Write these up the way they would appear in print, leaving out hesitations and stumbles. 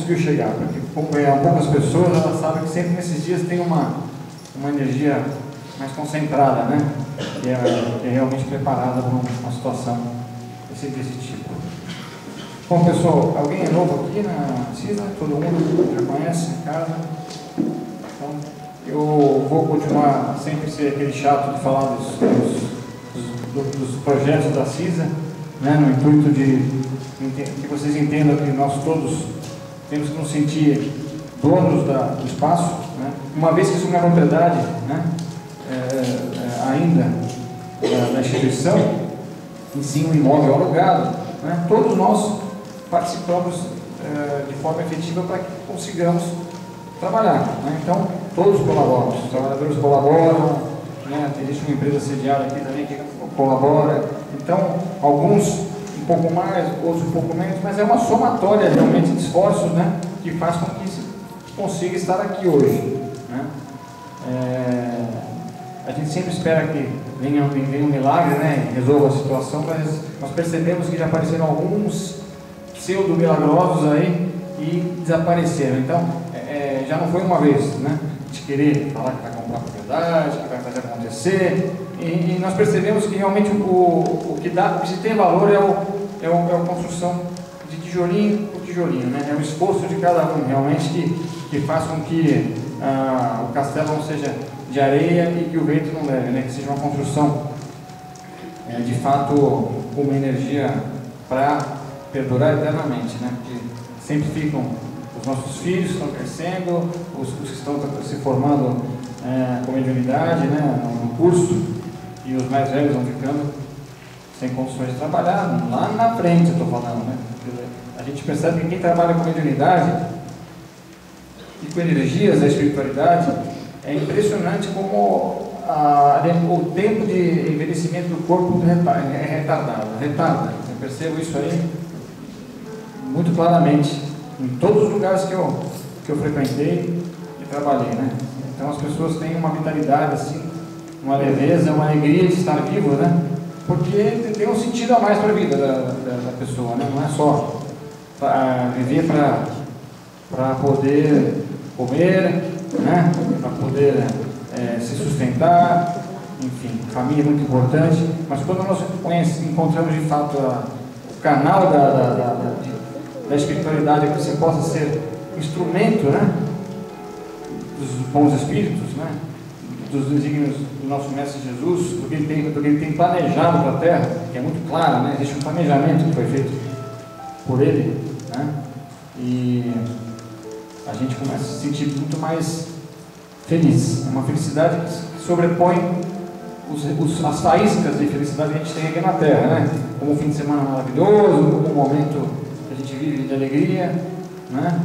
conseguiu chegar, porque como é poucas pessoas, elas sabem que sempre nesses dias tem uma energia mais concentrada, né? Que é realmente preparada para uma situação desse tipo. Bom, pessoal, alguém é novo aqui na CISA? Todo mundo já conhece a casa? Então, eu vou continuar sempre ser aquele chato de falar dos projetos da CISA, né, no intuito de que vocês entendam que nós todos temos que nos sentir donos do espaço, né, uma vez que isso não é propriedade, né, ainda da instituição, em si um imóvel alugado, né, todos nós participamos de forma efetiva para que consigamos trabalhar, né? Então todos colaboram, os trabalhadores colaboram, né? Existe uma empresa sediada aqui também que colabora, então alguns um pouco mais, outros um pouco menos, mas é uma somatória realmente de esforços, né? Que faz com que se consiga estar aqui hoje, né? A gente sempre espera que venha um milagre, né? E resolva a situação, mas nós percebemos que já apareceram alguns pseudo-milagrosos aí e desapareceram. Então, já não foi uma vez, né? De querer falar que vai comprar propriedade, que vai fazer acontecer, e nós percebemos que realmente o que se tem valor é a construção de tijolinho por tijolinho, né? É o esforço de cada um realmente que faz com que o castelo não seja de areia e que o vento não leve, né? Que seja uma construção de fato com uma energia para perdurar eternamente, né? Porque sempre ficam os nossos filhos que estão crescendo, os que estão se formando com mediunidade, né, no curso, e os mais velhos vão ficando sem condições de trabalhar, lá na frente eu estou falando, né? A gente percebe que quem trabalha com mediunidade e com energias da espiritualidade, é impressionante como o tempo de envelhecimento do corpo é retarda. Eu percebo isso aí muito claramente em todos os lugares que eu frequentei e trabalhei, né? Então as pessoas têm uma vitalidade assim, uma leveza, uma alegria de estar vivo, né? Porque tem um sentido a mais para a vida da pessoa, né? Não é só viver para poder comer, né? Para poder se sustentar, enfim, família é muito importante, mas quando nós encontramos de fato o canal da espiritualidade, que você possa ser instrumento, né, dos bons espíritos, né, dos desígnios do nosso Mestre Jesus, do que ele tem planejado para a Terra, que é muito claro, né, existe um planejamento que foi feito por ele, né, e a gente começa a se sentir muito mais feliz. É uma felicidade que sobrepõe as faíscas de felicidade que a gente tem aqui na Terra, né, como um fim de semana maravilhoso, como um momento que a gente vive de alegria, né?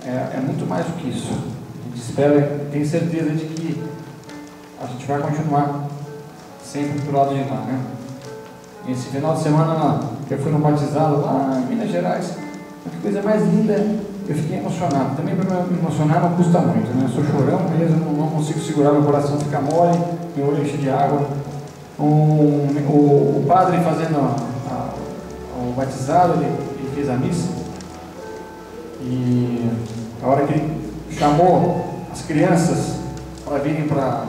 É muito mais do que isso. A gente espera, tem certeza de que a gente vai continuar sempre do lado de lá, né? Esse final de semana eu fui no batizado lá em Minas Gerais, que coisa mais linda, eu fiquei emocionado. Também para me emocionar não custa muito, né? Eu sou chorão mesmo, não consigo segurar, meu coração fica mole, meu olho enche de água. O padre fazendo o batizado, ele fez a missa, e a hora que ele chamou as crianças para virem para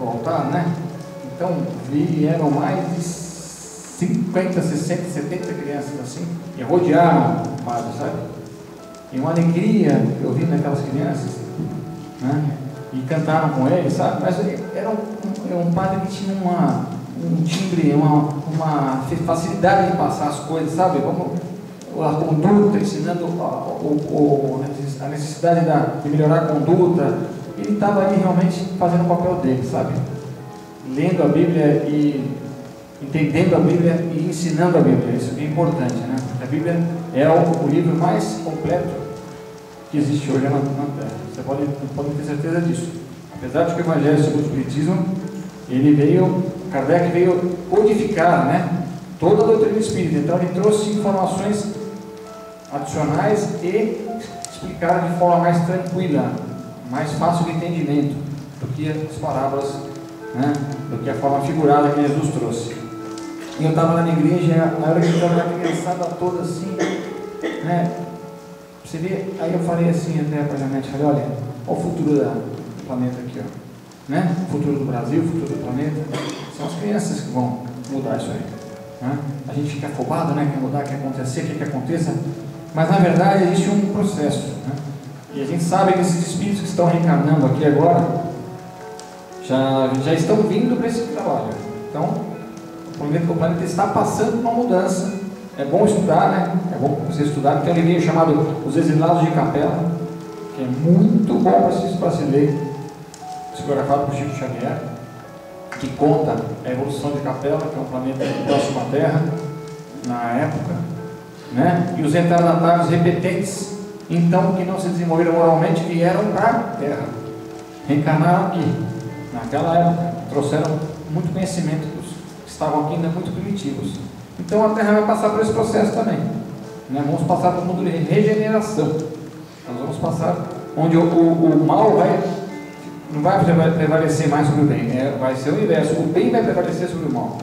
o altar, né? Então vieram mais de 50, 60, 70 crianças assim, e rodearam o padre, sabe? E uma alegria que eu vi naquelas crianças, né? E cantaram com ele, sabe? Mas era um padre que tinha um timbre, uma facilidade de passar as coisas, sabe? Como a conduta, ensinando a necessidade de melhorar a conduta. Ele estava ali realmente fazendo o papel dele, sabe? Lendo a Bíblia e entendendo a Bíblia e ensinando a Bíblia. Isso é importante, né? A Bíblia é o livro mais completo que existe hoje na Terra. Você pode ter certeza disso. Apesar de que o Evangelho segundo o Espiritismo, Kardec veio codificar, né, toda a doutrina espírita. Então ele trouxe informações adicionais e explicaram de forma mais tranquila, mais fácil de entendimento do que as parábolas, né, do que a forma figurada que Jesus trouxe. E eu estava lá na igreja, na hora que eu estava na criançada toda assim, né, Você vê, aí eu falei assim até para a Janete, falei, olha o futuro do planeta aqui, ó, né? O futuro do Brasil, o futuro do planeta, são as crianças que vão mudar isso aí, né? A gente fica afobado, né? Quer mudar, quer acontecer, quer que aconteça, mas na verdade existe um processo, né? E a gente sabe que esses espíritos que estão reencarnando aqui agora, já estão vindo para esse trabalho. Então, o planeta está passando por uma mudança. É bom estudar, né? É bom você estudar. Tem um livrinho chamado Os Exilados de Capela, que é muito bom para se ler, psicografado por Chico Xavier, que conta a evolução de Capela, que é um planeta próximo à Terra, na época, né? E os retardatários repetentes, então, que não se desenvolveram moralmente, vieram para a Terra, reencarnaram aqui, naquela época, trouxeram muito conhecimento dos que estavam aqui ainda muito primitivos. Então a Terra vai passar por esse processo também, né? Vamos passar por um mundo de regeneração. Nós vamos passar onde o mal não vai prevalecer mais sobre o bem, vai ser o inverso, o bem vai prevalecer sobre o mal,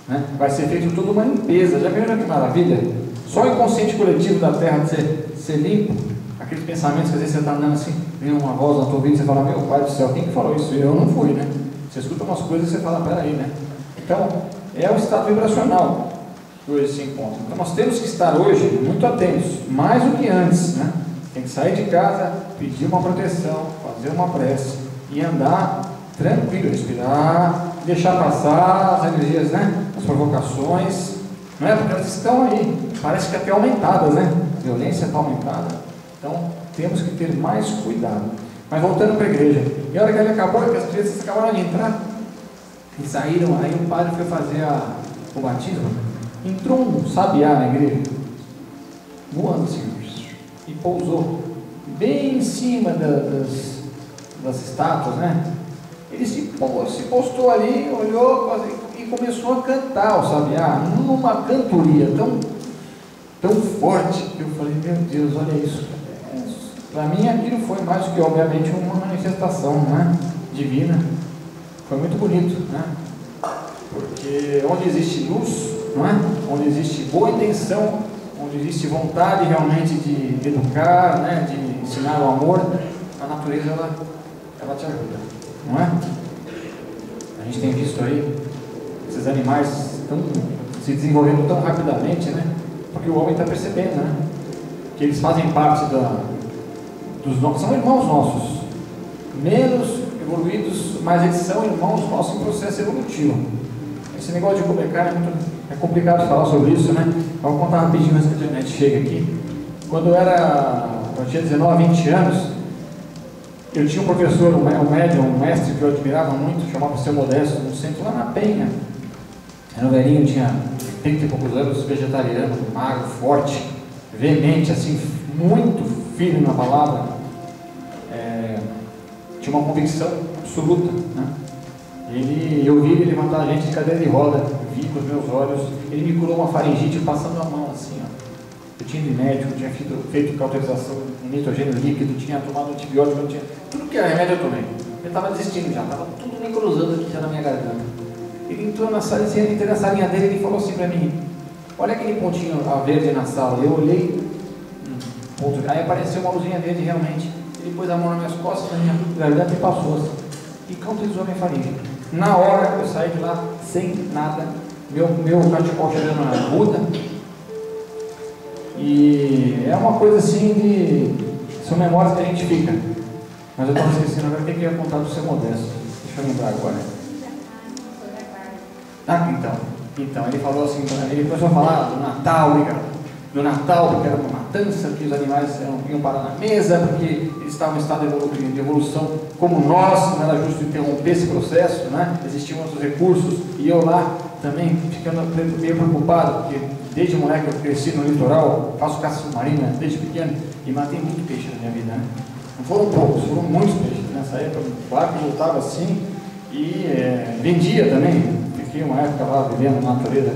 né? Vai ser feita toda uma limpeza. Já viram que maravilha? Só o inconsciente coletivo da Terra de ser limpo, aqueles pensamentos que às vezes você está andando assim, vem uma voz na tua vida e você fala, meu Pai do céu, quem que falou isso? Eu não fui, né? Você escuta umas coisas e você fala, peraí, né? Então é o estado vibracional que hoje se encontra. Então nós temos que estar hoje muito atentos, mais do que antes, né? Tem que sair de casa, pedir uma proteção, fazer uma prece e andar tranquilo, respirar, deixar passar as energias, né? As provocações, não é? Porque elas estão aí, parece que até aumentadas, né? A violência está aumentada, então temos que ter mais cuidado. Mas voltando para a igreja, e a hora que ele acabou, que as crianças acabaram de entrar e saíram, aí o padre foi fazer o batismo. Entrou um sabiá na igreja, voando assim, e pousou bem em cima das estátuas, né? Ele se postou ali, olhou e começou a cantar o sabiá, numa cantoria tão forte, que eu falei, meu Deus, olha isso. Para mim aquilo foi mais do que, obviamente, uma manifestação, né? Divina. Foi muito bonito, né? Porque onde existe luz, não é? Onde existe boa intenção, onde existe vontade realmente de educar, né? De ensinar o amor, a natureza ela te ajuda, não é? A gente tem visto aí esses animais se desenvolvendo tão rapidamente, né? Porque o homem está percebendo, né? Que eles fazem parte dos nossos, são irmãos nossos, menos evoluídos, mas eles são irmãos nossos em processo evolutivo. Esse negócio de comer carne é complicado falar sobre isso, né? Vou contar rapidinho antes que a internet chega aqui. Quando eu tinha 19, 20 anos, eu tinha um professor, um mestre que eu admirava muito, chamava Seu Modesto, no centro, lá na Penha. Era um velhinho, tinha 30 e poucos anos, vegetariano, magro, forte, veemente, assim, muito firme na palavra. Tinha uma convicção absoluta, né? Eu vi ele levantar a gente de cadeira de roda, vi com os meus olhos. Ele me curou uma faringite passando a mão assim, ó. Eu tinha ido médico, tinha feito cauterização com nitrogênio líquido, tinha tomado antibiótico, tudo que era remédio eu tomei. Eu estava desistindo já, estava tudo me cruzando aqui já na minha garganta. Ele entrou na sala, ele entrou na salinha dele e ele falou assim para mim, olha aquele pontinho verde na sala. Eu olhei, aí apareceu uma luzinha verde realmente. Ele pôs a mão nas minhas costas, na minha garganta e passou assim. E cauterizou a minha faringe. Na hora eu saí de lá sem nada, meu cachecol chegando na ruda. E é uma coisa assim são memórias que a gente fica. Mas eu estava esquecendo agora, tem que ir contar do Seu Modesto. Deixa eu lembrar agora. Então, ele falou assim, ele começou a falar do Natal, porque era uma matança, que os animais iam parar na mesa, porque eles estavam em estado de evolução como nós, não era justo interromper esse processo, né? Existiam outros recursos, e eu lá também ficando meio preocupado, porque desde moleque eu cresci no litoral, faço caça submarina desde pequeno, e matei muito peixe na minha vida, né? Não foram poucos, foram muitos peixes. Nessa época o barco voltava assim, e vendia também. Fiquei uma época lá vivendo na natureza,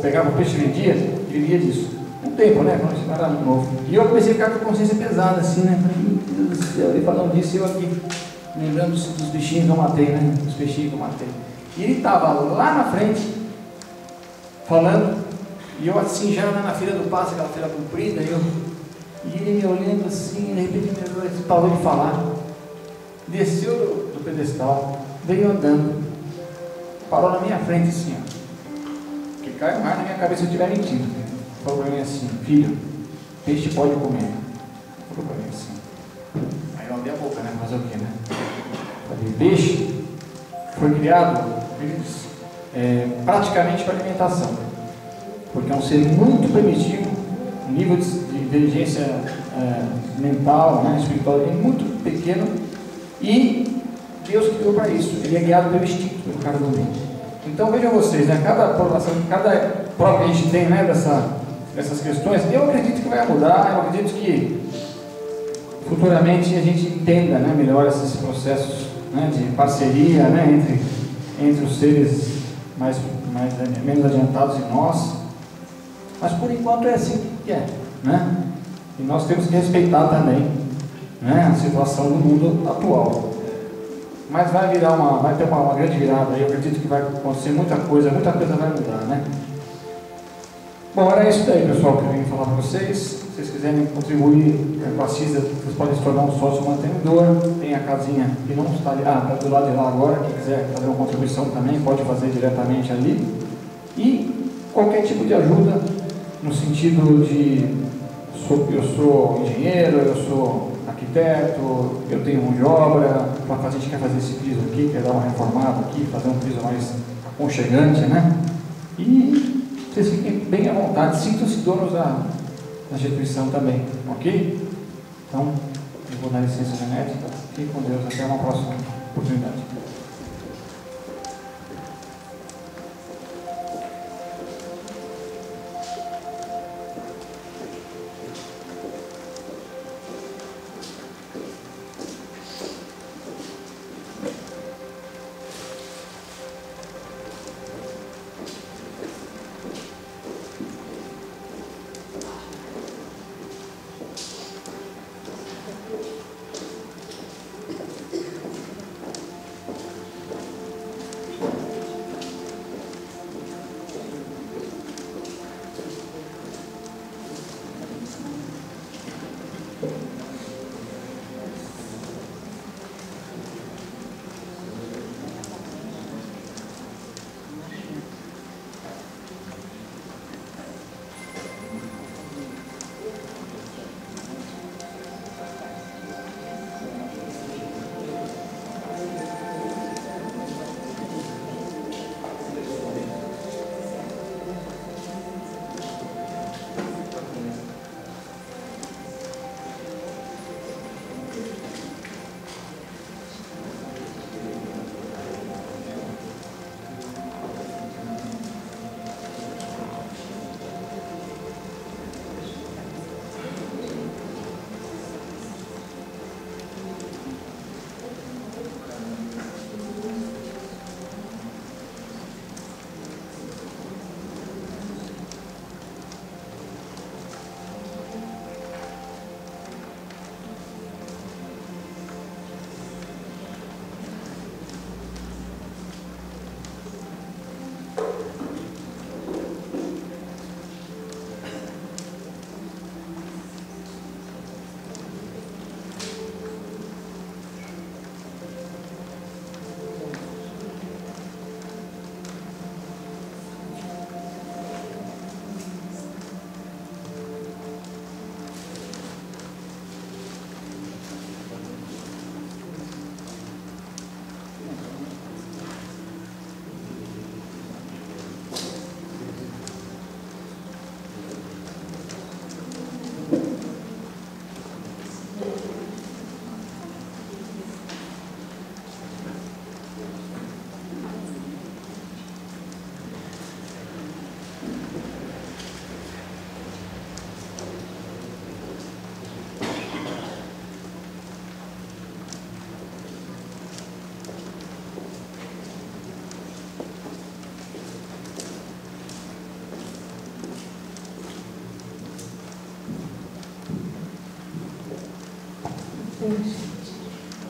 pegava o peixe e vendia, vivia disso. Um tempo, né? Quando eu era novo. E eu comecei a ficar com a consciência pesada, assim, né? Falei, meu Deus do céu, e falando disso, eu aqui, lembrando dos bichinhos que eu matei, né? Dos peixinhos que eu matei. E ele estava lá na frente, falando, e eu assim, já na fila do passe, aquela fila comprida, E ele me olhando assim, de repente me olhou, parou de falar, desceu do pedestal, veio andando, parou na minha frente assim, ó, que cai mais na minha cabeça se eu estiver mentindo. Falou para mim assim: filho, peixe pode comer. Falou para mim assim. Aí eu abri a boca, né? Fazer o quê, né? Falei: peixe foi criado, praticamente para alimentação, porque é um ser muito primitivo, um nível de inteligência mental, né, espiritual é muito pequeno, e Deus criou para isso. Ele é guiado pelo instinto, pelo cara do meio. Então vejam vocês, né, cada aprovação, cada prova que a gente tem, né, dessas questões, eu acredito que vai mudar. Eu acredito que futuramente a gente entenda, né, melhor esses processos, né, de parceria, né, entre os seres menos adiantados e nós. Mas por enquanto é assim que é, né? E nós temos que respeitar também, né, a situação do mundo atual. Mas vai ter uma grande virada aí. Eu acredito que vai acontecer muita coisa vai mudar, né? Bom, era isso daí, pessoal, que eu vim falar para vocês. Se vocês quiserem contribuir com a CISA, vocês podem se tornar um sócio mantenedor. Tem a casinha que não está ali, está do lado de lá agora. Quem quiser fazer uma contribuição também pode fazer diretamente ali. E qualquer tipo de ajuda, no sentido de eu sou engenheiro, eu sou arquiteto, eu tenho mão de obra, a gente quer fazer esse piso aqui, quer dar uma reformada aqui, fazer um piso mais aconchegante, né? E vocês fiquem bem à vontade, sintam-se donos da instituição também, ok? Então, eu vou dar licença, Janete. Fique com Deus, até uma próxima oportunidade.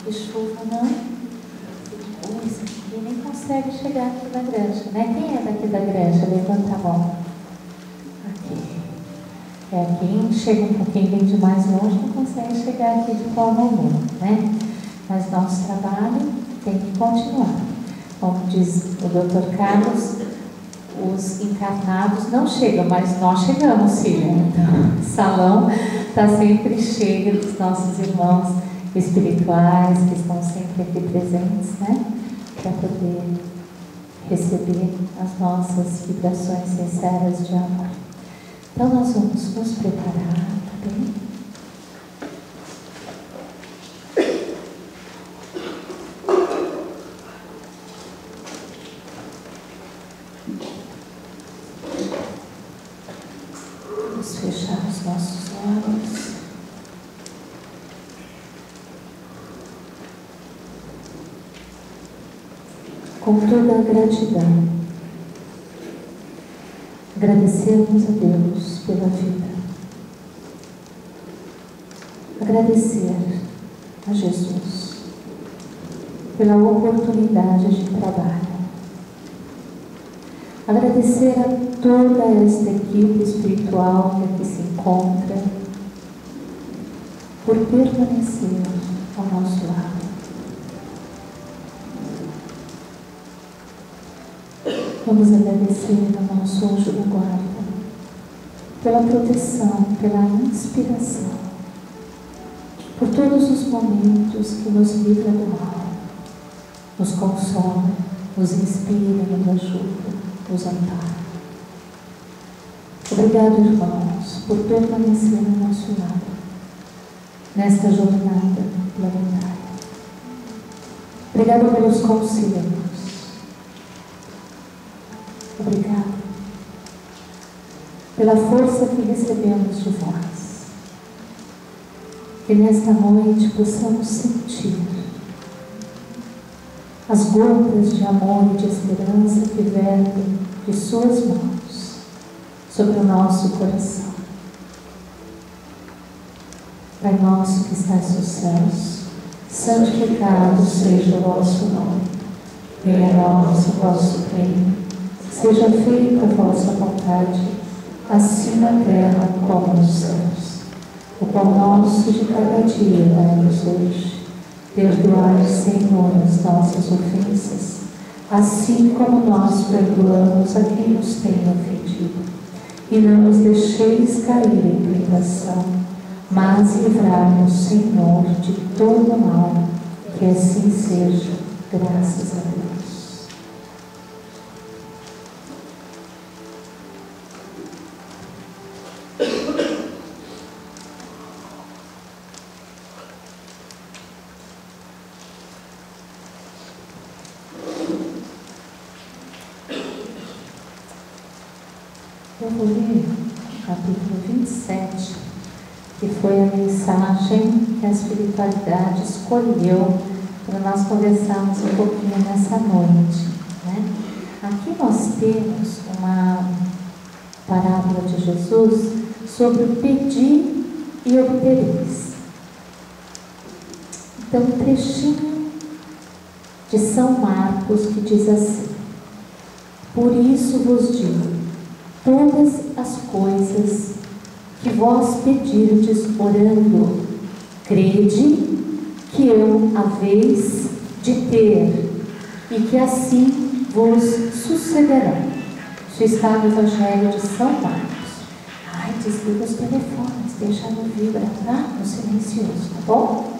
De chuva, não? Isso aqui nem consegue chegar aqui da granja, né? Quem é daqui da granja? Levanta a mão. Aqui. Quem chega um pouquinho, vem de mais longe, não consegue chegar aqui de forma alguma, né? Mas nosso trabalho tem que continuar. Como diz o Dr. Carlos, os encarnados não chegam, mas nós chegamos, sim. Então, o salão está sempre cheio dos nossos irmãos espirituais que estão sempre aqui presentes, né? Para poder receber as nossas vibrações sinceras de amor. Então nós vamos nos preparar, tá bem? Vamos fechar os nossos olhos. Com toda a gratidão, agradecermos a Deus pela vida, agradecer a Jesus pela oportunidade de trabalho, agradecer a toda esta equipe espiritual que aqui se encontra por permanecer ao nosso lado. Vamos agradecer ao nosso anjo da guarda pela proteção, pela inspiração, por todos os momentos que nos livra do mal, nos consola, nos inspira, nos ajuda, nos ampara. Obrigado, irmãos, por permanecer ao nosso lado nesta jornada planetária. Obrigado pelos conselhos. Obrigado pela força que recebemos de vós. Que nesta noite possamos sentir as gotas de amor e de esperança que vertem de suas mãos sobre o nosso coração. Pai nosso que estás nos céus, santificado seja o vosso nome. Venha a nós o vosso reino. Seja feita a vossa vontade, assim na terra como nos céus. O pão nosso de cada dia dai-nos hoje. Perdoai, Senhor, as nossas ofensas, assim como nós perdoamos a quem nos tem ofendido. E não nos deixeis cair em tentação, mas livrai-nos, Senhor, de todo mal, que assim seja, graças a Deus. Eu vou ler o capítulo 27, que foi a mensagem que a espiritualidade escolheu para nós conversarmos um pouquinho nessa noite, né? Aqui nós temos uma parábola de Jesus sobre o pedir e obtereis. Então, um trechinho de São Marcos que diz assim: por isso vos digo, todas as coisas que vós pedirdes orando, crede que eu haveis de ter, e que assim vos sucederá. Isso está no Evangelho de São Marcos. Ai, desliga os telefones, deixa no vibra, tá? No silencioso, tá bom?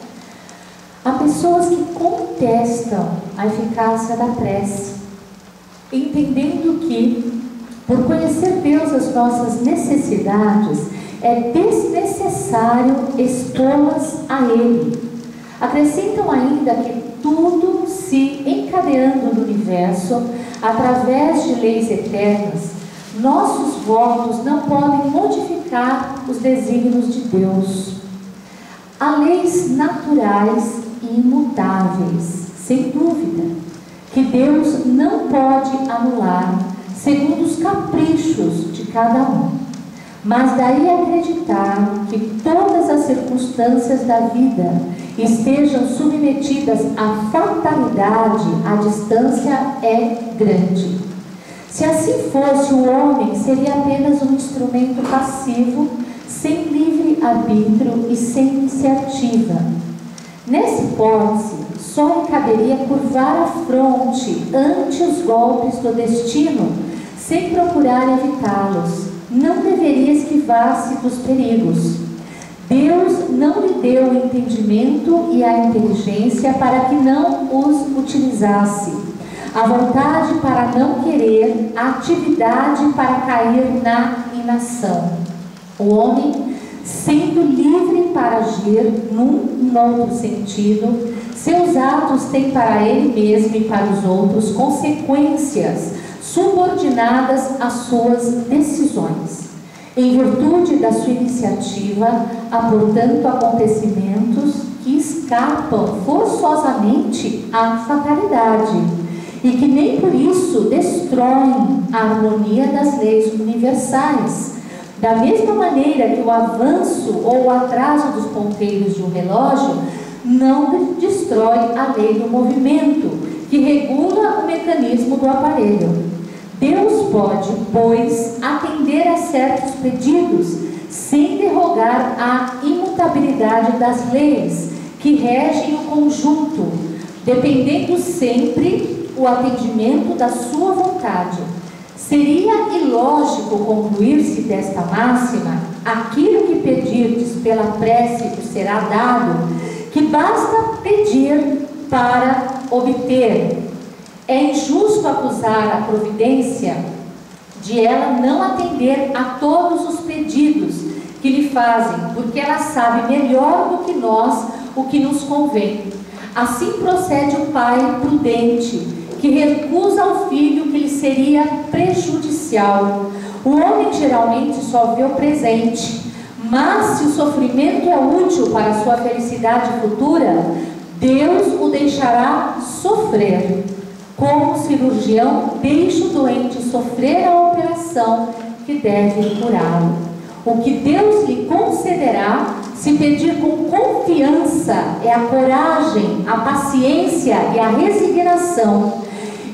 Há pessoas que contestam a eficácia da prece, entendendo que, por conhecer Deus as nossas necessidades, é desnecessário expô-las a Ele. Acrescentam ainda que tudo se encadeando no universo, através de leis eternas, nossos votos não podem modificar os desígnios de Deus. Há leis naturais e imutáveis, sem dúvida, que Deus não pode anular segundo os caprichos de cada um. Mas daí acreditar que todas as circunstâncias da vida estejam submetidas à fatalidade, a distância é grande. Se assim fosse, o homem seria apenas um instrumento passivo sem livre arbítrio e sem iniciativa. Nessa hipótese, só lhe caberia curvar a fronte ante os golpes do destino, sem procurar evitá-los. Não deveria esquivar-se dos perigos. Deus não lhe deu o entendimento e a inteligência para que não os utilizasse, a vontade para não querer, a atividade para cair na inação. O homem, sendo livre para agir num outro sentido, seus atos têm para ele mesmo e para os outros consequências subordinadas às suas decisões. Em virtude da sua iniciativa, há, portanto, acontecimentos que escapam forçosamente à fatalidade e que nem por isso destroem a harmonia das leis universais. Da mesma maneira que o avanço ou o atraso dos ponteiros de um relógio não destrói a lei do movimento, que regula o mecanismo do aparelho. Deus pode, pois, atender a certos pedidos, sem derrogar a imutabilidade das leis que regem o conjunto, dependendo sempre o atendimento da sua vontade. Seria ilógico concluir-se desta máxima: aquilo que pedirdes pela prece vos será dado, que basta pedir para obter. É injusto acusar a providência de ela não atender a todos os pedidos que lhe fazem, porque ela sabe melhor do que nós o que nos convém. Assim procede o pai prudente, que recusa ao filho que lhe seria prejudicial. O homem geralmente só vê o presente, mas se o sofrimento é útil para a sua felicidade futura, Deus o deixará sofrer. Como o cirurgião deixa o doente sofrer a operação que deve curá-lo. O que Deus lhe concederá, se pedir com confiança, é a coragem, a paciência e a resignação.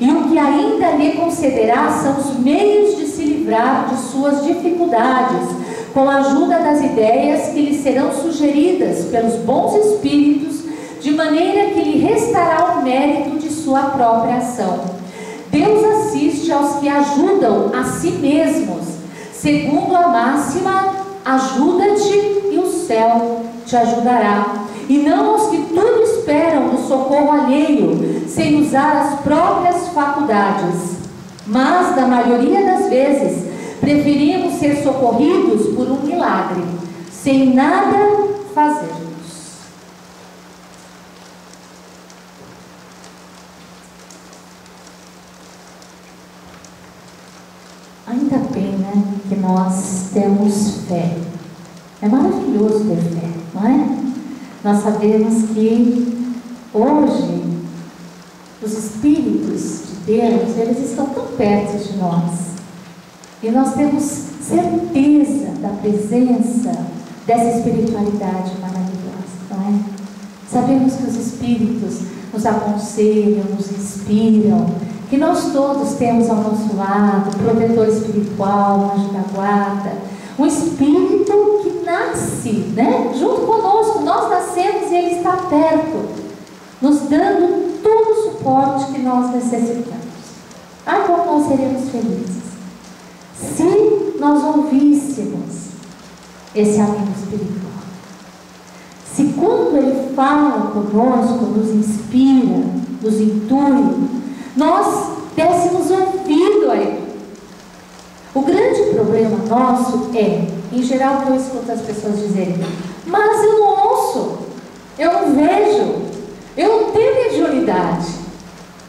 E o que ainda lhe concederá são os meios de se livrar de suas dificuldades, com a ajuda das ideias que lhe serão sugeridas pelos bons espíritos, de maneira que lhe restará o mérito de sua própria ação. Deus assiste aos que ajudam a si mesmos, segundo a máxima: ajuda-te e o céu te ajudará, e não aos que tudo esperam do socorro alheio, sem usar as próprias faculdades. Mas, na maioria das vezes, preferimos ser socorridos por um milagre, sem nada fazer. Ainda bem, né, que nós temos fé. É maravilhoso ter fé, não é? Nós sabemos que hoje os Espíritos de Deus, eles estão tão perto de nós. E nós temos certeza da presença dessa espiritualidade maravilhosa, não é? Sabemos que os Espíritos nos aconselham, nos inspiram, que nós todos temos ao nosso lado um protetor espiritual, um anjo da guarda, um espírito que nasce, né, junto conosco. Nós nascemos e ele está perto, nos dando todo o suporte que nós necessitamos. Ah, como nós seremos felizes se nós ouvíssemos esse amigo espiritual. Se quando ele fala conosco, nos inspira, nos intui, nós dessemos ouvido a ele. O grande problema nosso é, em geral, que eu escuto as pessoas dizerem: mas eu não ouço, eu não vejo, eu não tenho mediunidade,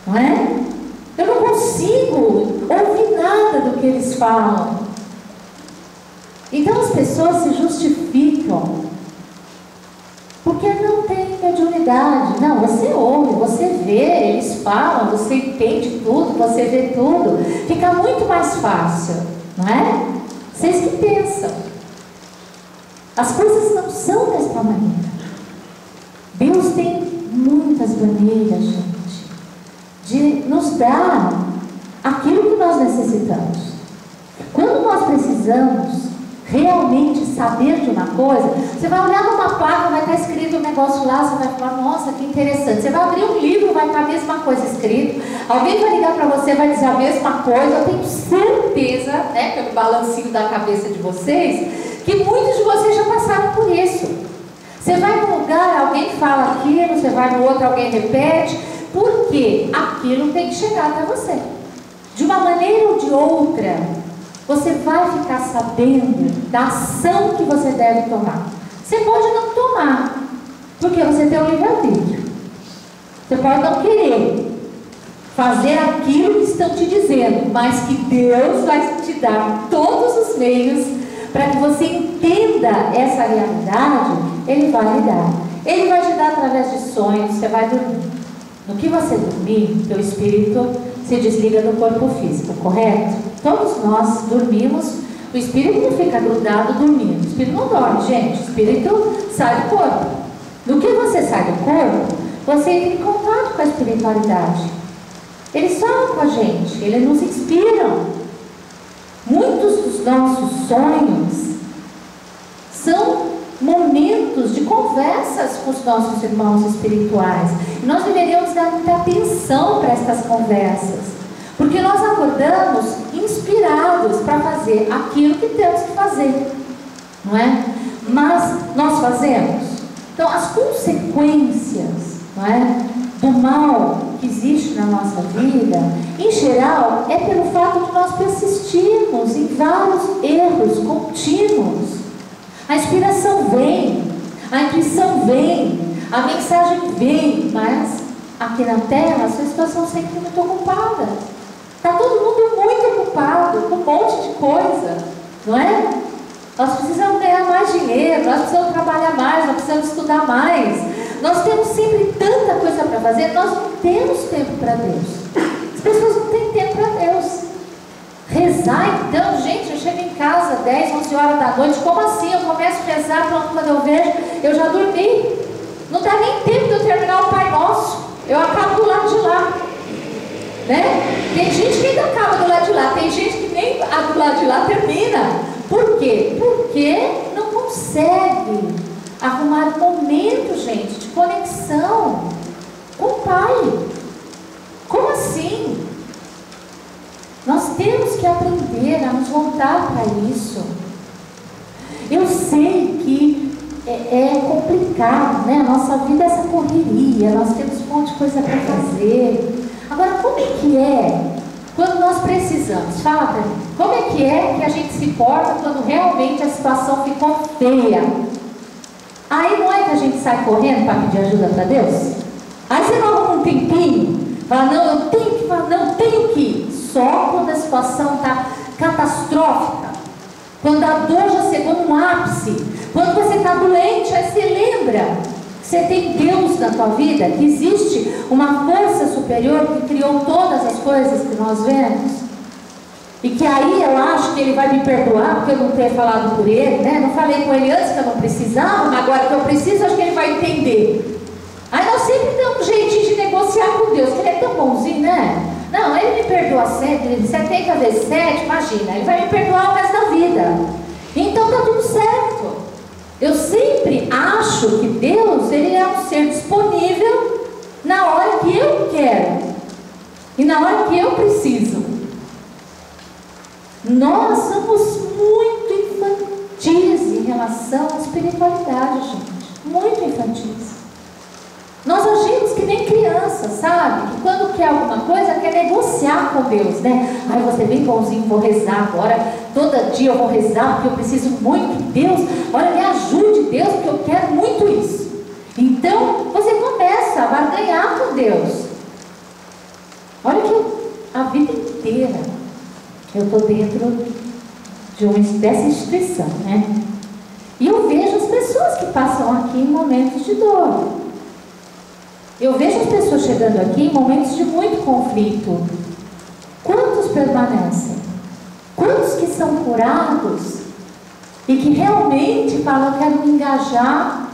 não é? Eu não consigo ouvir nada do que eles falam. Então as pessoas se justificam porque não tem mediunidade. Não, você ouve, você vê, eles falam, você entende tudo, você vê tudo. Fica muito mais fácil, não é? Vocês que pensam. As coisas não são desta maneira. Deus tem muitas maneiras, gente, de nos dar aquilo que nós necessitamos. Quando nós precisamos realmente saber de uma coisa, você vai olhar numa placa, vai estar escrito um negócio lá, você vai falar, nossa, que interessante. Você vai abrir um livro, vai estar a mesma coisa escrito, alguém vai ligar para você, vai dizer a mesma coisa. Eu tenho certeza, né, pelo balancinho da cabeça de vocês, que muitos de vocês já passaram por isso. Você vai num lugar, alguém fala aquilo, você vai no outro, alguém repete, porque aquilo tem que chegar até você. De uma maneira ou de outra, você vai ficar sabendo da ação que você deve tomar. Você pode não tomar, porque você tem o livre-arbítrio. Você pode não querer fazer aquilo que estão te dizendo, mas que Deus vai te dar todos os meios para que você entenda essa realidade. Ele vai lhe dar. Ele vai te dar através de sonhos. Você vai dormir. No que você dormir, teu espírito se desliga do corpo físico, correto? Todos nós dormimos. O espírito não fica grudado dormindo. O espírito não dorme, gente. O espírito sai do corpo. No que você sai do corpo, você entra em contato com a espiritualidade. Eles falam com a gente, eles nos inspiram. Muitos dos nossos sonhos são momentos de conversas com os nossos irmãos espirituais. E nós deveríamos dar muita atenção para estas conversas, porque nós acordamos inspirados para fazer aquilo que temos que fazer, não é? Mas nós fazemos. Então, as consequências, não é, do mal que existe na nossa vida, em geral, é pelo fato de nós persistirmos em vários erros contínuos. A inspiração vem, a intuição vem, a mensagem vem, mas aqui na Terra a sua situação é sempre muito ocupada. Está todo mundo muito ocupado com um monte de coisa, não é? Nós precisamos ganhar mais dinheiro, nós precisamos trabalhar mais, nós precisamos estudar mais. Nós temos sempre tanta coisa para fazer, nós não temos tempo para Deus. As pessoas não têm tempo para Deus. Rezar, então, gente, eu chego em casa 10, 11 horas da noite, como assim? Eu começo a rezar, pronto, quando eu vejo, eu já dormi. Não dá nem tempo de eu terminar o Pai Nosso. Eu acabo do lado de lá, né? Tem gente que ainda acaba do lado de lá, tem gente que nem a do lado de lá termina. Por quê? Porque não consegue arrumar momento, gente, de conexão com o Pai. Como assim? Nós temos que aprender a nos voltar para isso. Eu sei que é complicado, né? A nossa vida é essa correria, nós temos um monte de coisa para fazer. Agora, como é que é quando nós precisamos? Fala para mim. Como é que a gente se porta quando realmente a situação ficou feia? Aí não é que a gente sai correndo para pedir ajuda para Deus? Aí você não arruma um tempinho, fala, não, eu tenho que, não, tenho que ir. Só quando a situação está catastrófica, quando a dor já chegou num ápice, quando você está doente, aí você lembra que você tem Deus na tua vida, que existe uma força superior que criou todas as coisas que nós vemos, e que aí eu acho que Ele vai me perdoar, porque eu não tenho falado por Ele, né? Não falei com Ele antes que eu não precisava, mas agora que eu preciso, acho que Ele vai entender. Aí nós sempre damos um jeitinho de negociar com Deus, que Ele é tão bonzinho, né? Não, Ele me perdoa sempre, 70 vezes 7, imagina, Ele vai me perdoar o resto da vida. Então está tudo certo. Eu sempre acho que Deus, Ele é um ser disponível na hora que eu quero e na hora que eu preciso. Nós somos muito infantis em relação à espiritualidade, gente. Muito infantis. Nós agimos que nem criança, sabe? Que quando quer alguma coisa, quer negociar com Deus, né? Ai, você é bem bonzinho, vou rezar agora. Todo dia eu vou rezar, porque eu preciso muito. Deus, olha, me ajude, Deus, porque eu quero muito isso. Então, você começa a barganhar com Deus. Olha que a vida inteira eu estou dentro dessa instituição, né? E eu vejo as pessoas que passam aqui em momentos de dor. Eu vejo as pessoas chegando aqui em momentos de muito conflito. Quantos permanecem? Quantos que são curados e que realmente falam, eu quero me engajar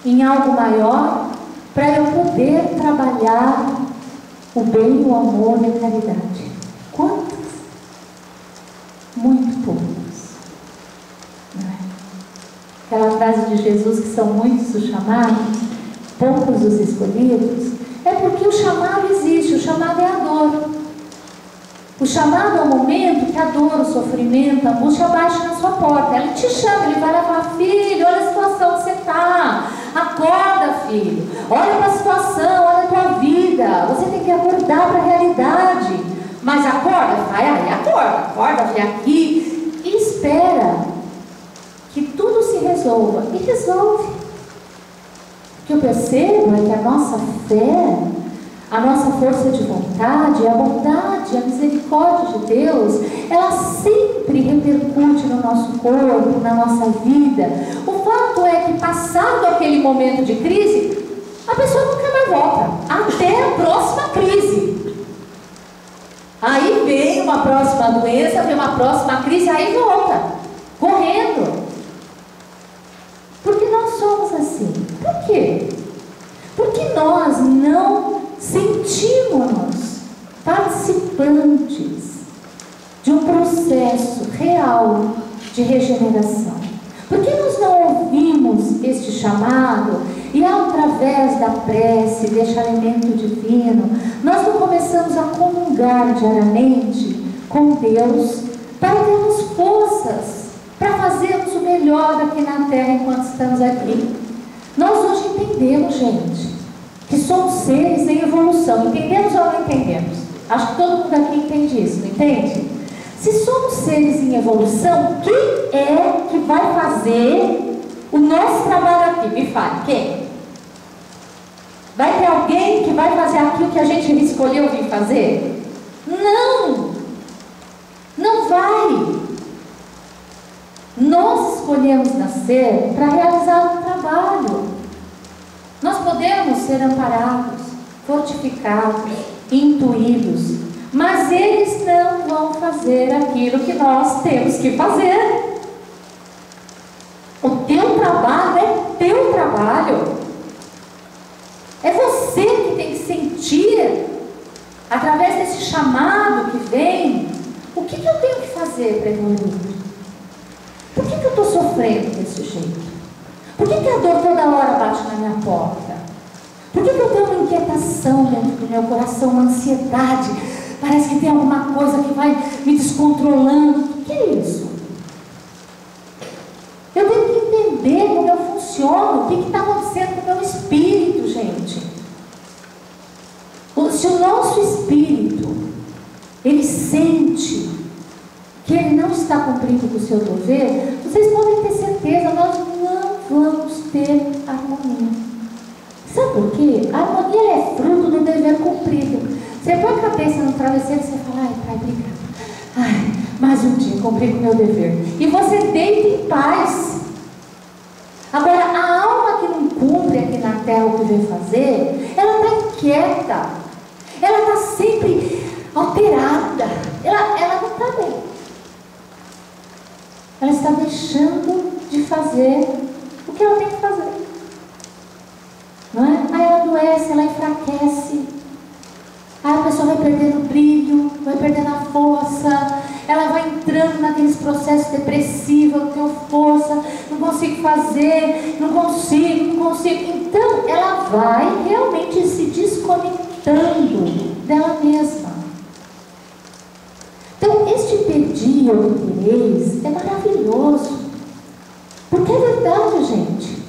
em algo maior para eu poder trabalhar o bem, o amor e a caridade? Quantos? Muito poucos. frase de Jesus, que são muitos os chamados, poucos os escolhidos, é porque o chamado existe, o chamado é a dor. O chamado é o momento que a dor, o sofrimento, a angústia bate na sua porta. Ele te chama, ele vai lá e fala: filho, olha a situação que você está. Acorda, filho. Olha para a situação, olha a tua vida. Você tem que acordar para a realidade. Mas acorda, vai aí, acorda, vem aqui e espera que tudo se resolva. E resolve. O que eu percebo é que a nossa fé, a nossa força de vontade, a bondade, a misericórdia de Deus, ela sempre repercute no nosso corpo, na nossa vida. O fato é que, passado aquele momento de crise, a pessoa nunca mais volta, até a próxima crise. Aí vem uma próxima doença, vem uma próxima crise, aí volta, correndo. Porque nós somos assim. Por quê? Porque nós não sentimos participantes de um processo real de regeneração. Por que nós não ouvimos este chamado e, através da prece, deste alimento divino, nós não começamos a comungar diariamente com Deus para termos forças, para fazermos o melhor aqui na terra enquanto estamos aqui? Nós hoje entendemos, gente, que somos seres em evolução. Entendemos ou não entendemos? Acho que todo mundo aqui entende isso, não entende? Se somos seres em evolução, quem é que vai fazer o nosso trabalho aqui? Me fale, quem? Vai ter alguém que vai fazer aquilo que a gente escolheu vir fazer? Não! Não vai! Nós escolhemos nascer para realizar um trabalho. Nós podemos ser amparados, fortificados, intuídos, mas eles não vão fazer aquilo que nós temos que fazer. O teu trabalho é teu trabalho. É você que tem que sentir, através desse chamado que vem, o que eu tenho que fazer para evoluir? Por que eu estou sofrendo desse jeito? Por que a dor toda hora bate na minha porta? Por que eu tenho uma inquietação dentro do meu coração, uma ansiedade? Parece que tem alguma coisa que vai me descontrolando. O que é isso? Eu tenho que entender como eu funciono, o que está acontecendo com o meu espírito, gente. Se o nosso espírito, ele sente que ele não está cumprindo com o seu dever, vocês podem ter certeza, nós não vamos ter harmonia. Sabe por quê? A harmonia é fruto do dever cumprido. Você põe a cabeça no travesseiro e você fala: ai, pai, obrigado. Ai, mais um dia, cumpri com o meu dever. E você deita em paz. Agora, a alma que não cumpre aqui na terra o que veio fazer, ela está inquieta. Ela está sempre alterada. Ela não está bem. Ela está deixando de fazer o que ela tem que fazer. Não é? Aí ela adoece, ela enfraquece. Aí a pessoa vai perdendo o brilho, vai perdendo a força. Ela vai entrando naqueles processos depressivos: eu não tenho força, não consigo fazer, não consigo. Então ela vai realmente se desconectando dela mesma. Então, este pedir e obtereis é maravilhoso. Porque é verdade, gente.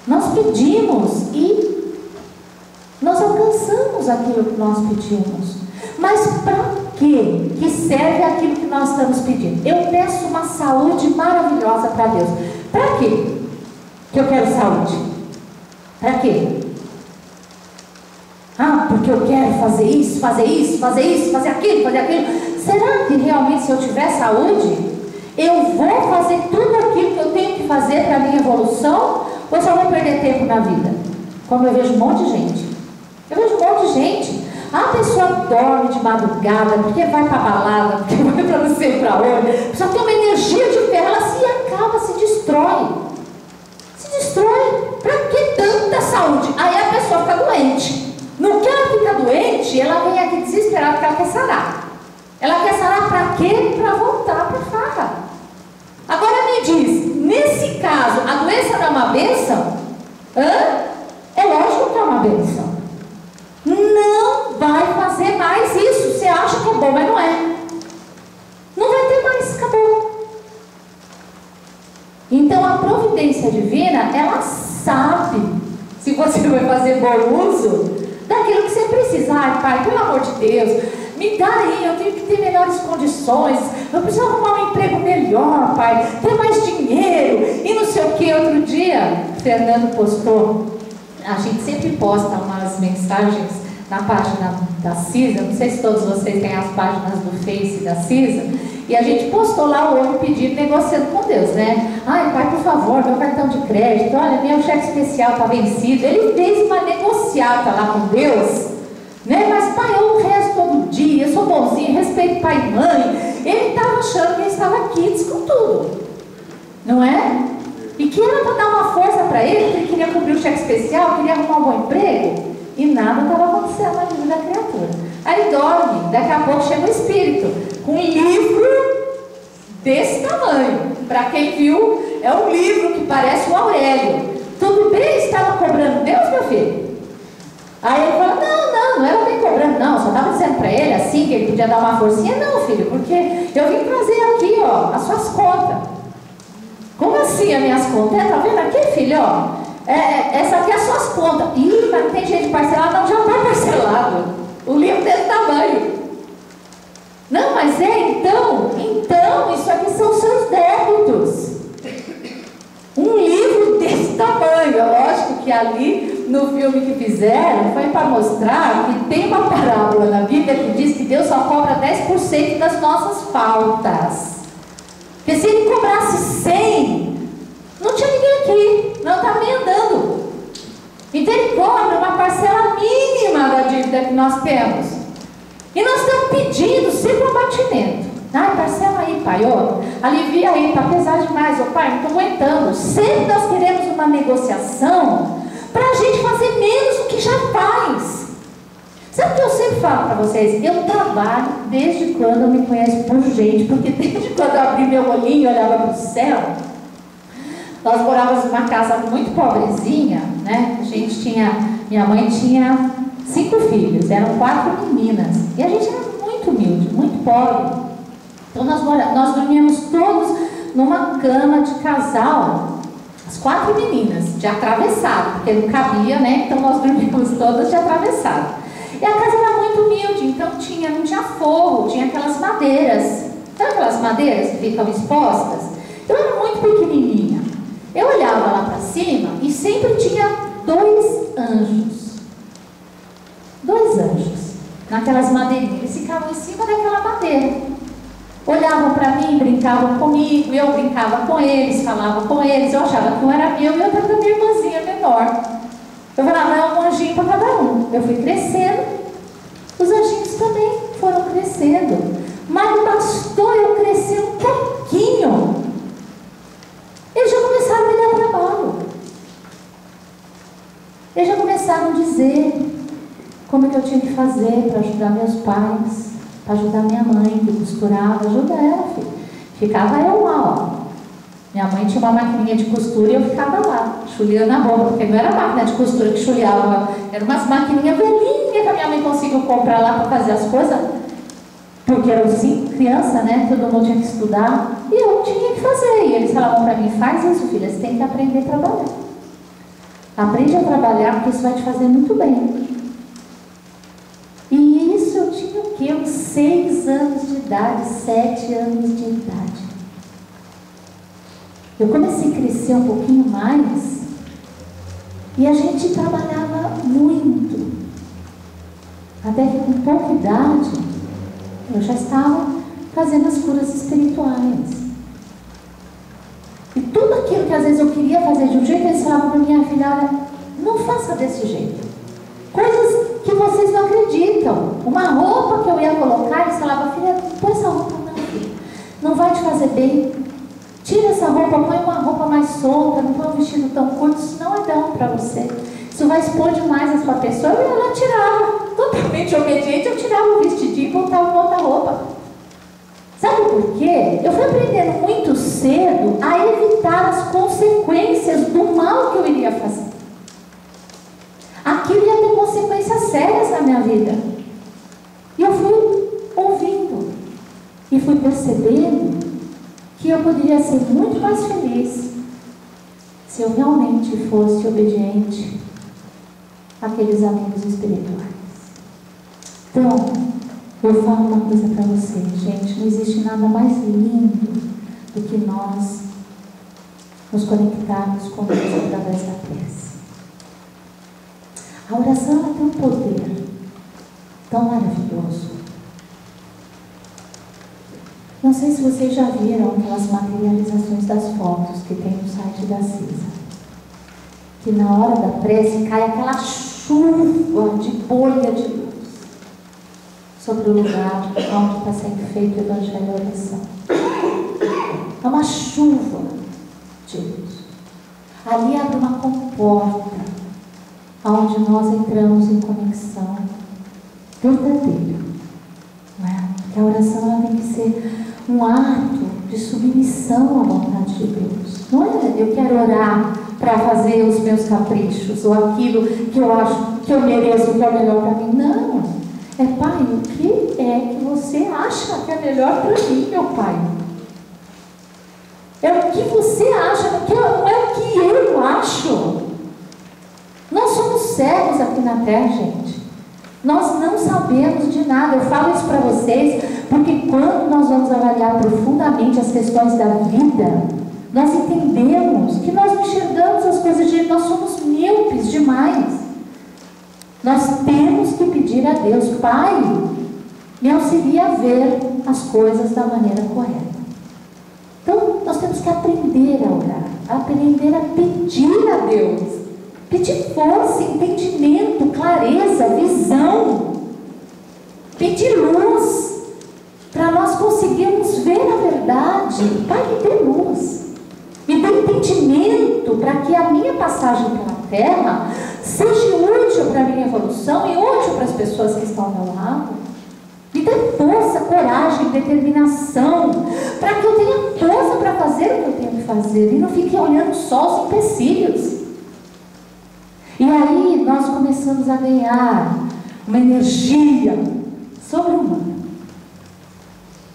Nós pedimos e nós alcançamos aquilo que nós pedimos. Mas para que serve aquilo que nós estamos pedindo? Eu peço uma saúde maravilhosa para Deus. Para quê que eu quero saúde? Para quê? Porque eu quero fazer isso, fazer aquilo. Será que realmente, se eu tiver saúde, eu vou fazer tudo aquilo que eu tenho que fazer para a minha evolução? Ou só vou perder tempo na vida? Como eu vejo um monte de gente. A pessoa dorme de madrugada, porque vai para a balada, porque vai para não sei para onde. A pessoa tem uma energia de ferro, ela se acaba, se destrói. Para que tanta saúde? Aí a pessoa fica doente. No que ela fica doente, ela vem aqui desesperada porque ela quer sarar. Ela quer sarar para quê? Para voltar para a farra. Agora me diz, nesse nesse caso, a doença não é uma bênção? É lógico que é uma bênção. Não vai fazer mais isso. Você acha que é bom, mas não é. Não vai ter mais, acabou. Então a providência divina, ela sabe se você vai fazer bom uso daquilo que você precisa. Ai, Pai, pelo amor de Deus, me dá aí, eu tenho que ter melhores condições, eu preciso arrumar um emprego melhor, Pai, ter mais dinheiro, e não sei o que. Outro dia, Fernando postou, a gente sempre posta umas mensagens na página da CISA, não sei se todos vocês têm as páginas do Face da CISA, e a gente postou lá o homem pedindo, negociando com Deus, né? Ai, Pai, por favor, meu cartão de crédito, olha, meu cheque especial está vencido. Ele fez uma negociata lá com Deus, né? Mas, Pai, eu rezo todo dia, eu sou bonzinho, respeito pai e mãe. Ele estava achando que ele estava quites com tudo, não é? E que era para dar uma força para ele, que ele queria cumprir o cheque especial, queria arrumar um bom emprego, e nada estava acontecendo na vida da criatura. Aí ele dorme, daqui a pouco chega o espírito, com um livro desse tamanho. Para quem viu, é um livro que parece o Aurélio. Tudo bem, estava cobrando Deus, meu filho? Aí ele falou, não era bem cobrando, não, só estava dizendo para ele assim, que ele podia dar uma forcinha. Não, filho, porque eu vim trazer aqui, ó, as suas contas. Como assim as minhas contas? Tá vendo aqui, filho, ó? Essa aqui é as suas contas. Ih, mas não tem jeito de parcelar? Não, já está parcelado. O livro desse tamanho. Não, mas então, isso aqui são seus débitos. Um livro desse tamanho. É lógico que ali, no filme que fizeram, foi para mostrar que tem uma parábola na Bíblia que diz que Deus só cobra 10% das nossas faltas. Porque se ele cobrasse 100, não tinha ninguém aqui, não estava nem andando. Então ele cobra uma parcela mínima da dívida que nós temos. E nós estamos pedindo sempre um abatimento. Ai, parcela aí, Pai, ó, alivia aí, está pesado demais, ó, Pai, não estou aguentando. Sempre nós queremos uma negociação para a gente fazer menos do que já faz. Sabe o que eu sempre falo para vocês? Eu trabalho desde quando eu me conheço por gente, porque desde quando eu abri meu olhinho e olhava para o céu, nós morávamos numa casa muito pobrezinha, né? Minha mãe tinha 5 filhos, eram 4 meninas, e a gente era muito humilde, muito pobre. Então nós dormíamos todos numa cama de casal, as 4 meninas, de atravessado, porque não cabia, né? Então nós dormíamos todas de atravessado. E a casa era muito humilde, então não tinha forro, tinha aquelas madeiras. Sabe aquelas madeiras que ficam expostas? Então era muito pequenininha. Eu olhava lá para cima e sempre tinha 2 anjos. 2 anjos, naquelas madeirinhas. Eles ficavam em cima daquela madeira. Olhavam para mim, brincavam comigo, eu brincava com eles, falava com eles. Eu achava que um era meu e outro era da minha irmãzinha menor. Eu falava, é um anjinho para cada um. Eu fui crescendo, os anjinhos também foram crescendo. Mas bastou eu crescer um pouquinho, eles já começaram a me dar trabalho. Eles já começaram a dizer como é que eu tinha que fazer para ajudar meus pais, para ajudar minha mãe, que costurava. Ajuda ela, filho. Ficava eu lá, ó. Minha mãe tinha uma maquininha de costura e eu ficava lá, chuleando a roupa, porque não era máquina de costura que chuleava, eram umas maquininhas velhinhas que a minha mãe conseguiu comprar lá para fazer as coisas, porque eu, sim, criança, né, todo mundo tinha que estudar, e eu tinha que fazer. E eles falavam para mim, faz isso, filha, você tem que aprender a trabalhar. Aprende a trabalhar, porque isso vai te fazer muito bem. E isso eu tinha o quê? Uns 6 anos de idade, 7 anos de idade. Eu comecei a crescer um pouquinho mais e a gente trabalhava muito. Até que com pouca idade eu já estava fazendo as curas espirituais. E tudo aquilo que às vezes eu queria fazer de um jeito, eles falavam para minha filha, olha, não faça desse jeito. Coisas que vocês não acreditam. Uma roupa que eu ia colocar, eles falavam, filha, não põe essa roupa não, filha. Não vai te fazer bem. Tira essa roupa, põe uma roupa mais solta, não põe um vestido tão curto, isso não é bom para você. Isso vai expor demais a sua pessoa. E ela tirava, totalmente obediente, eu tirava o vestidinho e voltava com outra roupa. Sabe por quê? Eu fui aprendendo muito cedo a evitar as consequências do mal que eu iria fazer. Aquilo ia ter consequências sérias na minha vida. E eu fui ouvindo. E fui percebendo que eu poderia ser muito mais feliz se eu realmente fosse obediente àqueles amigos espirituais. Então, eu falo uma coisa para vocês, gente, não existe nada mais lindo do que nós nos conectarmos com Deus através da prece. A oração ela tem um poder tão maravilhoso. Não sei se vocês já viram aquelas materializações das fotos que tem no site da CISA, que na hora da prece cai aquela chuva de bolha de luz sobre o lugar onde está sendo feito o Evangelho e a oração. É uma chuva de luz. Ali abre uma comporta, onde nós entramos em conexão verdadeira. Não é? Porque a oração ela tem que ser um ato de submissão à vontade de Deus. Não é eu quero orar para fazer os meus caprichos, ou aquilo que eu acho que eu mereço, que é melhor para mim. Não. É, Pai, o que é que você acha que é melhor para mim, meu Pai? É o que você acha, não é o que eu acho. Nós somos cegos aqui na terra, gente. Nós não sabemos de nada. Eu falo isso para vocês porque quando nós vamos avaliar profundamente as questões da vida, nós entendemos que nós não enxergamos as coisas de nós somos míopes demais. Nós temos que pedir a Deus, Pai, me auxilia a ver as coisas da maneira correta. Então, nós temos que aprender a orar, aprender a pedir a Deus, pedir força, entendimento, clareza, visão, pedir luz, para nós conseguirmos ver a verdade. Pai, me dê luz, me dê entendimento para que a minha passagem pela terra seja útil para a minha evolução e útil para as pessoas que estão ao meu lado. Me dê força, coragem, determinação, para que eu tenha força para fazer o que eu tenho que fazer e não fique olhando só os empecilhos. E aí nós começamos a ganhar uma energia sobre-humana,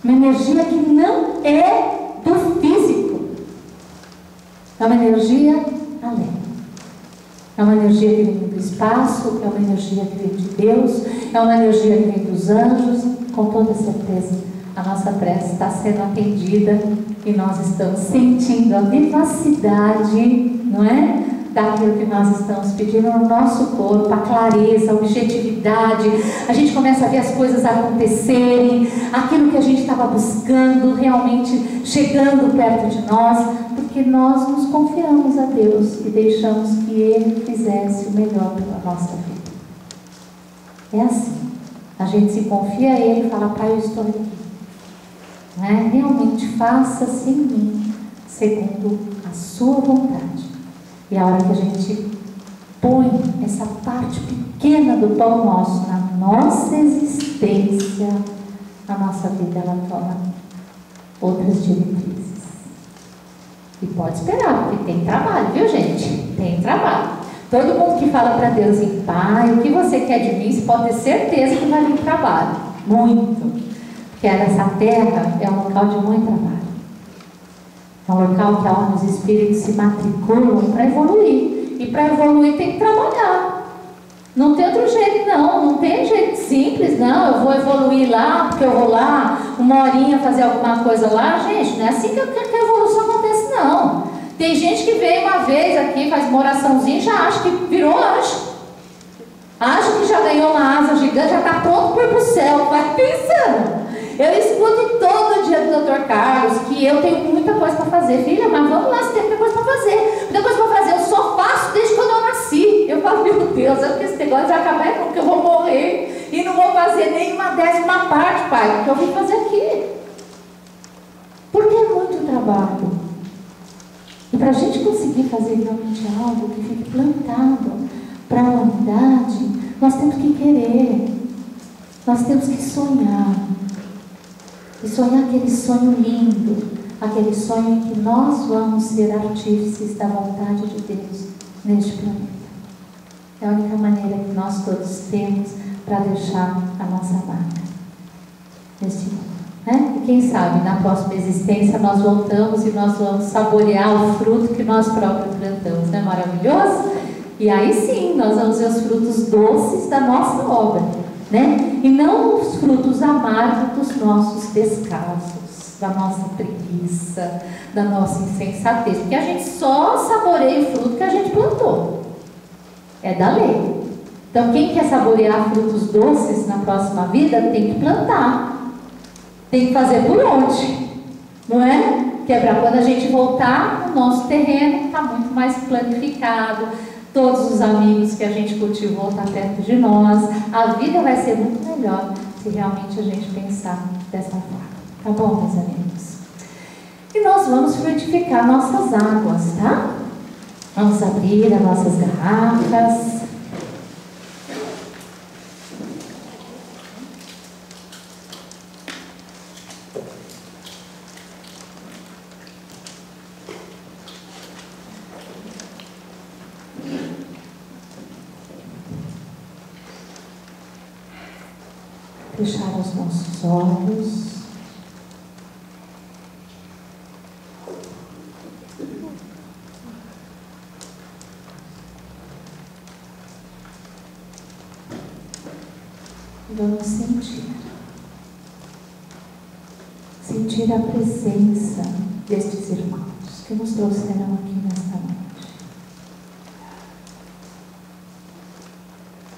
uma energia que não é do físico, é uma energia além. É uma energia que vem do espaço, é uma energia que vem de Deus, é uma energia que vem dos anjos. Com toda certeza, a nossa prece está sendo atendida e nós estamos sentindo a vivacidade, não é? Daquilo que nós estamos pedindo no nosso corpo, a clareza, a objetividade. A gente começa a ver as coisas acontecerem, aquilo que a gente estava buscando realmente chegando perto de nós, porque nós nos confiamos a Deus e deixamos que Ele fizesse o melhor pela nossa vida. É assim, a gente se confia a Ele e fala, Pai, eu estou aqui, não é? Realmente faça-se em mim segundo a sua vontade. E a hora que a gente põe essa parte pequena do pão nosso na nossa existência, a nossa vida ela toma outras diretrizes. E pode esperar, porque tem trabalho, viu, gente? Tem trabalho. Todo mundo que fala para Deus assim, Pai, o que você quer de mim, você pode ter certeza que vai vir trabalho. Muito. Porque essa terra é um local de muito trabalho. É um local que a alma e os espíritos se matriculam para evoluir. E para evoluir tem que trabalhar. Não tem outro jeito, não tem jeito simples, não. Eu vou evoluir lá, porque eu vou lá, uma horinha fazer alguma coisa lá. Gente, não é assim que a evolução acontece, não. Tem gente que veio uma vez aqui, faz uma oraçãozinha e já acha que virou anjo. Acha que já ganhou uma asa gigante, já está pronto para ir para o céu. Vai pensando. Eu escuto todo dia do Dr. Carlos que eu tenho muita coisa para fazer. Filha, mas vamos lá, você tem muita coisa para fazer. Muita coisa para fazer, eu só faço desde quando eu nasci. Eu falo, meu Deus, é porque esse negócio vai acabar porque eu vou morrer e não vou fazer nem uma 10ª parte, Pai, porque eu vim fazer aqui. Porque é muito trabalho. E para a gente conseguir fazer realmente algo que fique plantado para a humanidade, nós temos que querer, nós temos que sonhar. E sonhar aquele sonho lindo, aquele sonho em que nós vamos ser artífices da vontade de Deus neste planeta. É a única maneira que nós todos temos para deixar a nossa marca neste mundo. Né? E quem sabe, na próxima existência, nós voltamos e nós vamos saborear o fruto que nós próprios plantamos. Não é maravilhoso? E aí sim, nós vamos ver os frutos doces da nossa obra, né? E não os frutos amargos dos nossos descasos, da nossa preguiça, da nossa insensatez. Porque a gente só saboreia o fruto que a gente plantou. É da lei. Então, quem quer saborear frutos doces na próxima vida, tem que plantar. Tem que fazer por onde, não é? Que é para quando a gente voltar, o nosso terreno está muito mais planificado, todos os amigos que a gente cultivou estão perto de nós. A vida vai ser muito melhor se realmente a gente pensar dessa forma. Tá bom, meus amigos? E nós vamos frutificar nossas águas, tá? Vamos abrir as nossas garrafas. Fechar os nossos olhos. Vamos sentir a presença destes irmãos que nos trouxeram aqui nesta noite.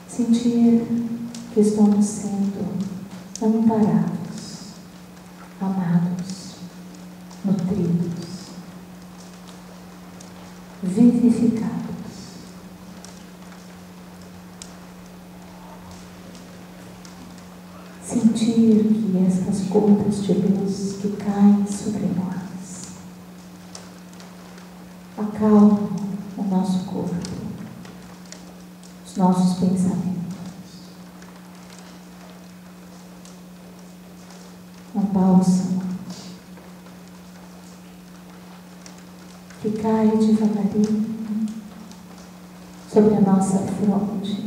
Sentir que estamos sendo amparados, amados, nutridos, vivificados. Sentir que estas gotas de luz que caem sobre nós acalmam o nosso corpo, os nossos pensamentos. Um bálsamo que cai devagarinho sobre a nossa fronte,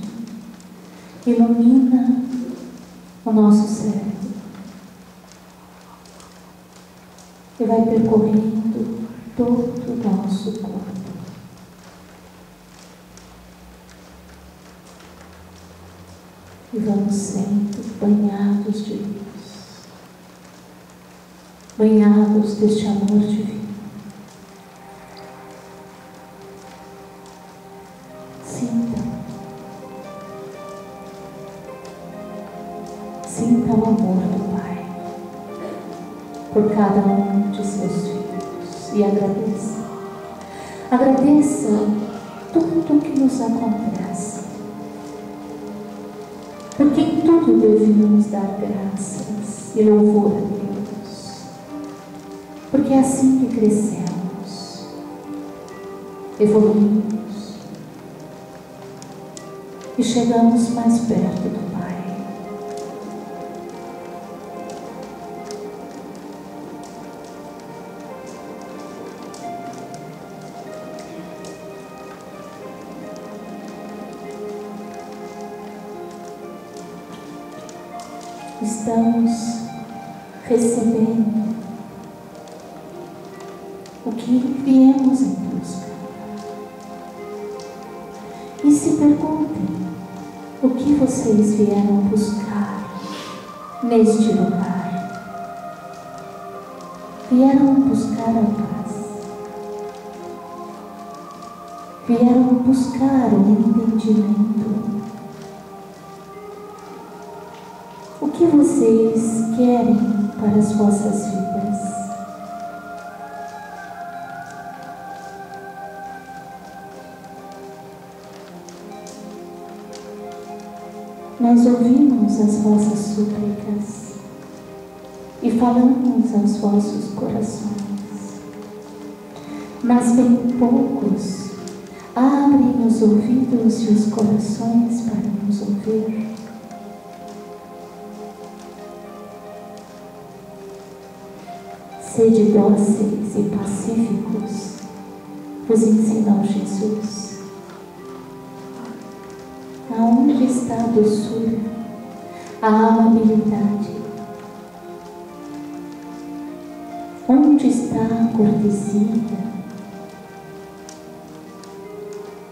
ilumina o nosso cérebro e vai percorrendo todo o nosso corpo. E vamos sendo banhados de luz. Banhados deste amor divino. Sinta o amor do Pai por cada um de seus filhos e agradeça. Agradeça tudo que nos acontece, porque em tudo devemos dar graças e louvor a Deus, porque é assim que crescemos, evoluímos e chegamos mais perto do Pai. Estamos recebendo o que viemos em busca. E se perguntem o que vocês vieram buscar neste lugar. Vieram buscar a paz. Vieram buscar o entendimento. O que vocês querem para as vossas vidas? Nós ouvimos as vossas súplicas e falamos aos vossos corações, mas bem poucos abrem os ouvidos e os corações para nos ouvir. Sede dóceis e pacíficos, vos ensinou Jesus. Aonde está a doçura, a amabilidade? Onde está a cortesia?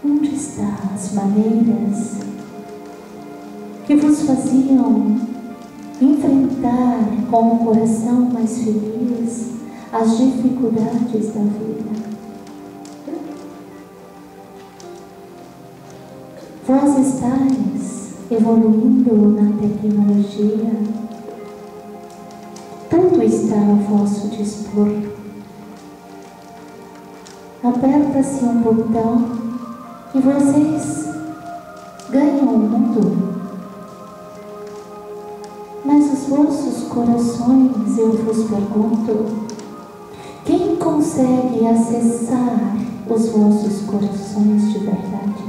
Onde estão as maneiras que vos faziam enfrentar com o coração mais feliz as dificuldades da vida? Vós estáis evoluindo na tecnologia, tudo está a vosso dispor. Aperta-se um botão e vocês ganham o mundo. Mas os vossos corações, eu vos pergunto, quem consegue acessar os vossos corações de verdade?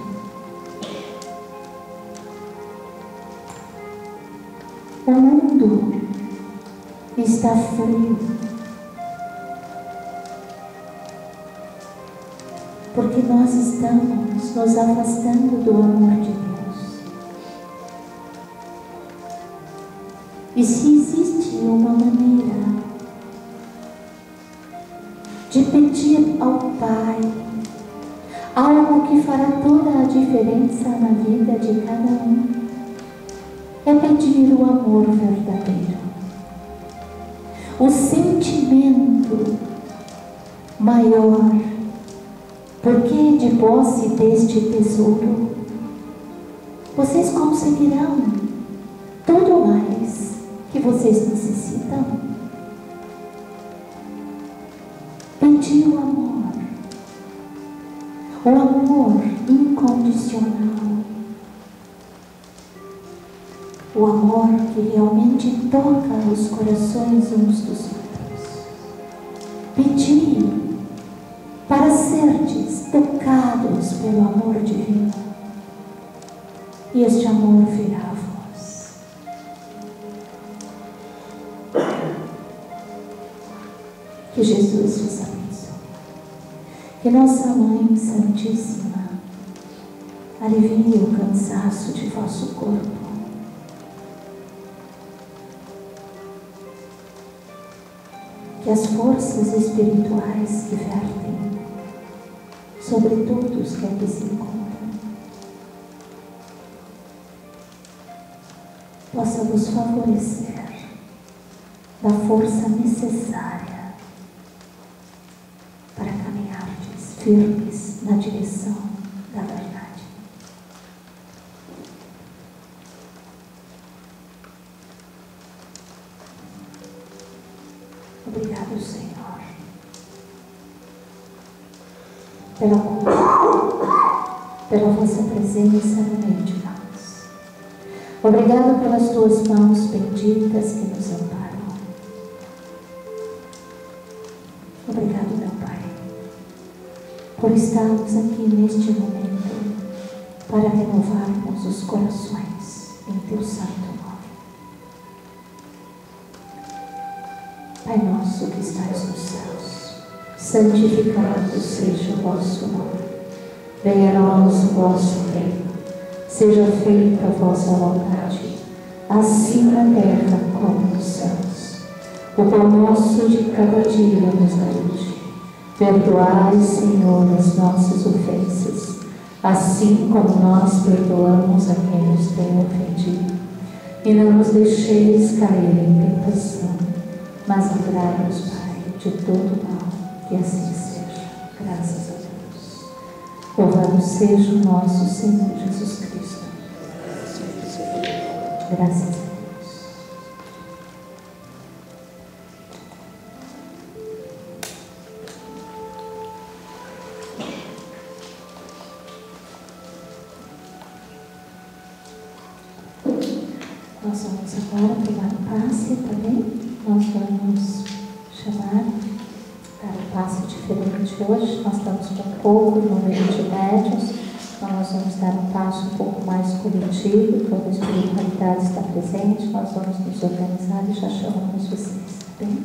O mundo está frio, porque nós estamos nos afastando do amor de Deus. E se existe uma maneira de pedir ao Pai algo que fará toda a diferença na vida de cada um, é pedir o amor verdadeiro, o sentimento maior, porque de posse deste tesouro vocês conseguirão tudo mais que vocês necessitam. Pedir o amor incondicional, o amor que realmente toca os corações uns dos outros. Pedir para serdes tocados pelo amor divino, e este amor virá a vós. Que Jesus vos abençoe. Que Nossa Mãe Santíssima alivie o cansaço de vosso corpo. Que as forças espirituais que vertem sobre todos que aqui se encontram possa vos favorecer da força necessária para caminhardes firmes na direção da verdade. Obrigado, Senhor, pela cura, pela vossa presença no meio de nós. Obrigado pelas tuas mãos benditas que nos amparam. Obrigado, meu Pai, por estarmos aqui neste momento para renovarmos os corações em teu santo nome. Pai nosso que estais nos céus, santificado seja o vosso nome. Venha a nós o vosso reino. Seja feita a vossa vontade, assim na terra como nos céus. O pão nosso de cada dia nos dai hoje. Perdoai, Senhor, as nossas ofensas, assim como nós perdoamos a quem nos tem ofendido. E não nos deixeis cair em tentação, mas livrai-nos, Pai, de todo mal, que assim seja. Graças a Deus. Louvado seja o nosso Senhor Jesus Cristo. Graças a Deus. Nós vamos agora tomar o passe, tá bem? Nós vamos chamar para o passe diferente hoje. Nós estamos com pouco número de médios, então nós vamos dar um passo um pouco mais coletivo, toda a espiritualidade está presente, nós vamos nos organizar e já chamamos vocês, tá bem?